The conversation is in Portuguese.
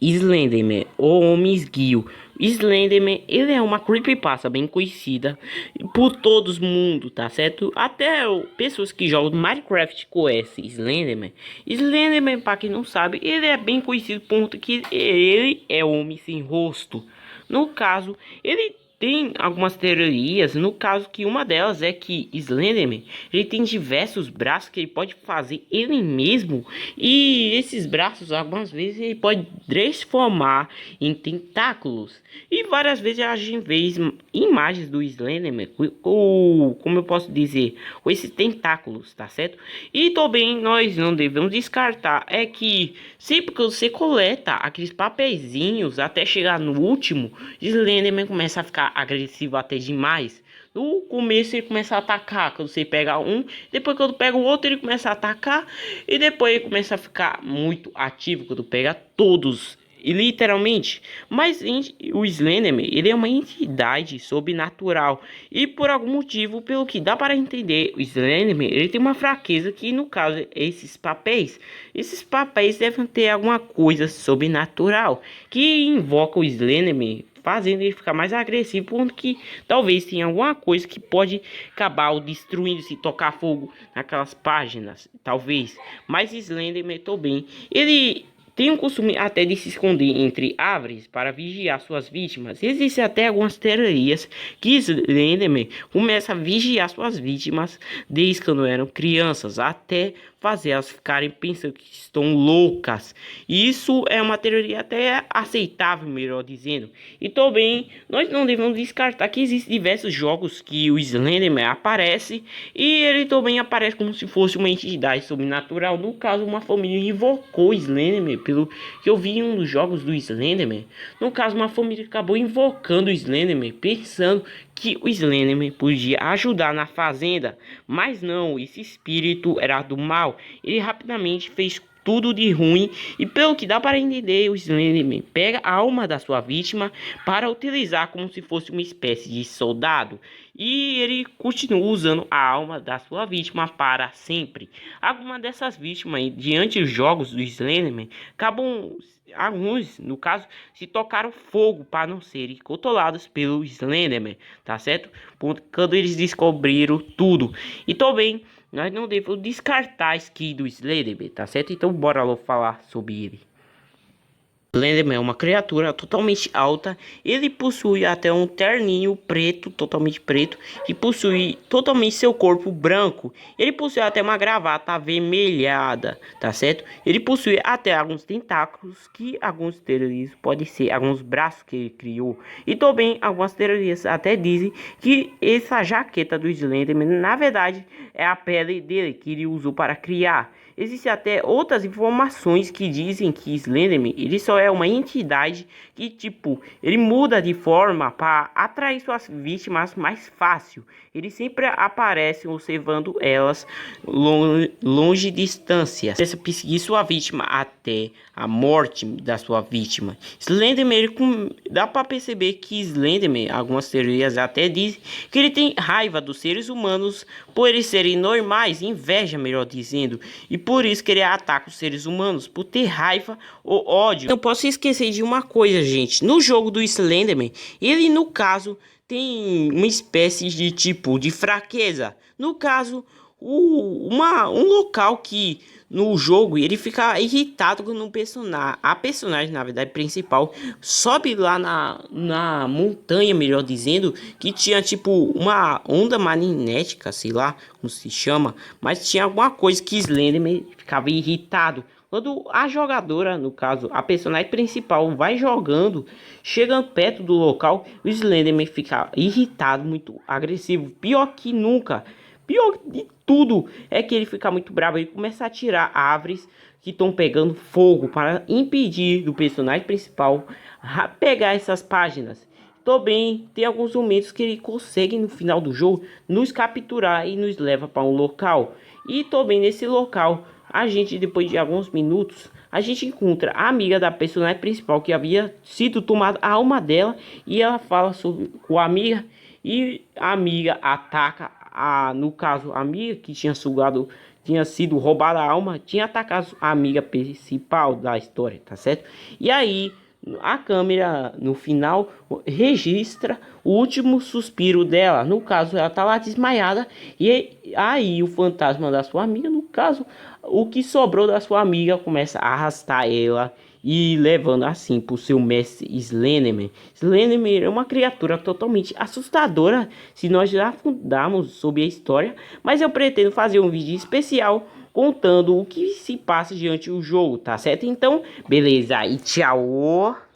Slenderman, o Homem Esguio. Slenderman, ele é uma creepypasta bem conhecida por todo o mundo, tá certo? Até pessoas que jogam Minecraft conhecem Slenderman. Slenderman, para quem não sabe, ele é bem conhecido por conta que ele é o homem sem rosto. No caso, ele tem algumas teorias, no caso que uma delas é que Slenderman, ele tem diversos braços que ele pode fazer ele mesmo, e esses braços algumas vezes ele pode transformar em tentáculos. E várias vezes a gente vê imagens do Slenderman, ou como eu posso dizer, com esses tentáculos, tá certo? E também nós não devemos descartar é que sempre que você coleta aqueles papeizinhos até chegar no último, Slenderman começa a ficar agressivo até demais. No começo ele começa a atacar, quando você pega um, depois quando pega o outro ele começa a atacar, e depois ele começa a ficar muito ativo quando pega todos, e literalmente. Mas o Slenderman, ele é uma entidade sobrenatural, e por algum motivo, pelo que dá para entender, o Slenderman, ele tem uma fraqueza que no caso é esses papéis devem ter alguma coisa sobrenatural que invoca o Slenderman, fazendo ele ficar mais agressivo, porque talvez tenha alguma coisa que pode acabar o destruindo se tocar fogo naquelas páginas, talvez. Mas Slenderman também, ele tem o costume até de se esconder entre árvores para vigiar suas vítimas. Existem até algumas teorias que Slenderman começa a vigiar suas vítimas desde quando eram crianças, até fazer elas ficarem pensando que estão loucas. E isso é uma teoria até aceitável, melhor dizendo. E também nós não devemos descartar que existem diversos jogos que o Slenderman aparece, e ele também aparece como se fosse uma entidade sobrenatural. No caso, uma família invocou o Slenderman, pelo que eu vi em um dos jogos do Slenderman. No caso, uma família acabou invocando o Slenderman, pensando que o Slenderman podia ajudar na fazenda, mas não, esse espírito era do mal. Ele rapidamente fez tudo de ruim, e pelo que dá para entender, o Slenderman pega a alma da sua vítima para utilizar como se fosse uma espécie de soldado, e ele continua usando a alma da sua vítima para sempre. Algumas dessas vítimas, diante dos jogos do Slenderman, acabam, alguns, no caso, se tocaram fogo para não serem controlados pelo Slenderman, tá certo? Quando eles descobriram tudo. E também nós não devemos descartar a skin do Slenderman, tá certo? Então bora lá falar sobre ele. Slenderman é uma criatura totalmente alta. Ele possui até um terninho preto, totalmente preto, que possui totalmente seu corpo branco. Ele possui até uma gravata avermelhada, tá certo? Ele possui até alguns tentáculos, que alguns teorias podem ser alguns braços que ele criou. E também algumas teorias até dizem que essa jaqueta do Slenderman, na verdade, é a pele dele que ele usou para criar. Existem até outras informações que dizem que Slenderman, ele só é uma entidade que, tipo, ele muda de forma para atrair suas vítimas mais fácil. Ele sempre aparece observando elas longe distâncias. Essa perseguir sua vítima até a morte da sua vítima. Slenderman, dá para perceber que Slenderman, algumas teorias até dizem que ele tem raiva dos seres humanos por eles serem normais, inveja, melhor dizendo, e por isso que ele ataca os seres humanos, por ter raiva ou ódio. Não posso esquecer de uma coisa, gente. No jogo do Slenderman, ele no caso tem uma espécie de tipo de fraqueza. No caso, um local que no jogo ele fica irritado quando a personagem, na verdade, principal, sobe lá na montanha, melhor dizendo, que tinha tipo uma onda magnética, sei lá como se chama, mas tinha alguma coisa que Slenderman ficava irritado. Quando a jogadora, no caso, a personagem principal, vai jogando, chegando perto do local, o Slenderman fica irritado, muito agressivo, pior que nunca. Pior de tudo é que ele fica muito bravo, ele começa a tirar árvores que estão pegando fogo para impedir do personagem principal pegar essas páginas. Também tem alguns momentos que ele consegue no final do jogo nos capturar e nos leva para um local. E também nesse local, a gente, depois de alguns minutos, a gente encontra a amiga da personagem principal que havia sido tomada a alma dela, e ela fala sobre a amiga, e a amiga ataca no caso a amiga que tinha sugado, tinha sido roubada a alma, tinha atacado a amiga principal da história, tá certo? E aí a câmera no final registra o último suspiro dela. No caso, ela tá lá desmaiada e aí o fantasma da sua amiga, no caso, o que sobrou da sua amiga começa a arrastar ela e levando assim pro seu mestre Slenderman. Slenderman é uma criatura totalmente assustadora se nós já afundarmos sobre a história, mas eu pretendo fazer um vídeo especial contando o que se passa diante do jogo, tá certo? Então, beleza, e tchau!